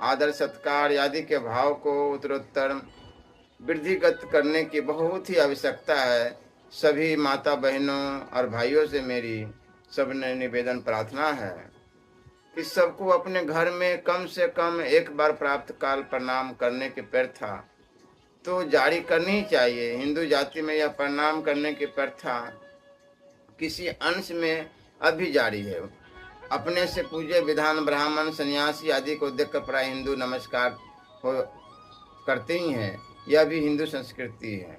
आदर सत्कार आदि के भाव को उत्तरोत्तर वृद्धिगत करने की बहुत ही आवश्यकता है। सभी माता बहनों और भाइयों से मेरी सबने निवेदन प्रार्थना है कि सबको अपने घर में कम से कम एक बार प्राप्त काल प्रणाम करने की प्रथा तो जारी करनी ही चाहिए। हिंदू जाति में यह प्रणाम करने की प्रथा किसी अंश में अभी जारी है। अपने से पूज्य विधान ब्राह्मण सन्यासी आदि को देखकर प्राय हिंदू नमस्कार हो करते ही हैं। यह भी हिंदू संस्कृति है।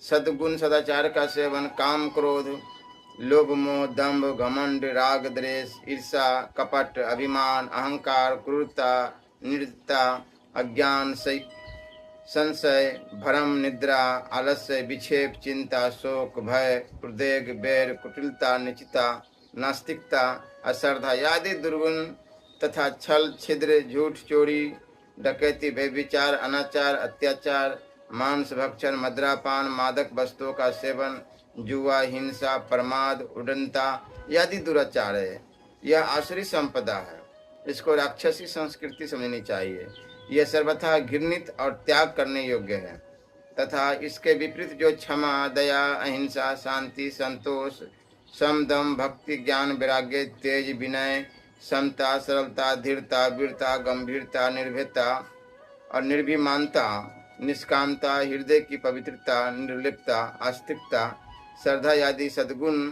सद्गुण सदाचार का सेवन काम क्रोध लोभ मोह दंभ घमंड राग द्वेष ईर्षा कपट अभिमान अहंकार क्रूरता निर्दयता अज्ञान संशय भ्रम निद्रा आलस्य विक्षेप चिंता शोक भय उद्वेग बैर कुटिलता निचिता नास्तिकता अश्रद्धा आदि दुर्गुण तथा छल छिद्र झूठ चोरी डकैती व्यभिचार अनाचार अत्याचार मांस भक्षण मद्रापान मादक वस्तुओं का सेवन जुआ हिंसा प्रमाद उड़नता आदि दुराचार है। यह आसुरी संपदा है। इसको राक्षसी संस्कृति समझनी चाहिए। यह सर्वथा घृणित और त्याग करने योग्य है तथा इसके विपरीत जो क्षमा दया अहिंसा शांति संतोष समदम भक्ति ज्ञान वैराग्य तेज विनय समता सरलता धीरता वीरता गंभीरता निर्भयता और निर्भिमानता निष्कामता हृदय की पवित्रता निर्लिप्तता आस्तिकता श्रद्धा आदि सद्गुण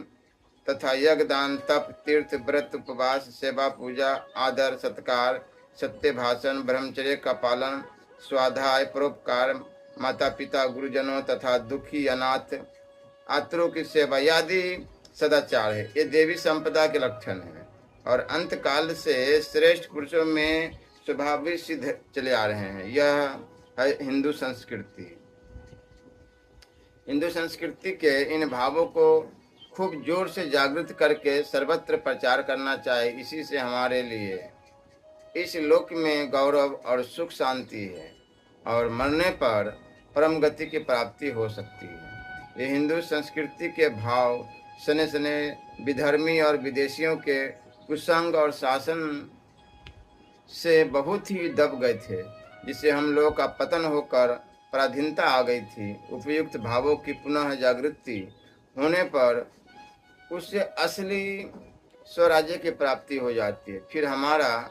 तथा यज्ञ दान तप तीर्थ व्रत उपवास सेवा पूजा आदर सत्कार सत्य भाषण ब्रह्मचर्य का पालन स्वाध्याय परोपकार माता पिता गुरुजनों तथा दुखी अनाथ आत्रों की सेवा आदि सदाचार है। ये देवी संपदा के लक्षण है और अंत काल से श्रेष्ठ पुरुषों में स्वाभाविक सिद्ध चले आ रहे हैं। यह है हिंदू संस्कृति। हिंदू संस्कृति के इन भावों को खूब जोर से जागृत करके सर्वत्र प्रचार करना चाहिए। इसी से हमारे लिए इस लोक में गौरव और सुख शांति है और मरने पर परम गति की प्राप्ति हो सकती है। ये हिंदू संस्कृति के भाव सने सने विधर्मी और विदेशियों के कुसंग और शासन से बहुत ही दब गए थे, जिससे हम लोग का पतन होकर पराधीनता आ गई थी। उपयुक्त भावों की पुनः जागृति होने पर उससे असली स्वराज्य की प्राप्ति हो जाती है। फिर हमारा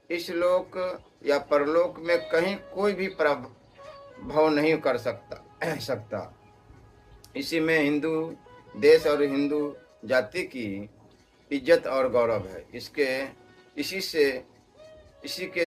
इस लोक या परलोक में कहीं कोई भी प्रभाव नहीं कर सकता। इसी में हिंदू देश और हिंदू जाति की इज्जत और गौरव है। इसी के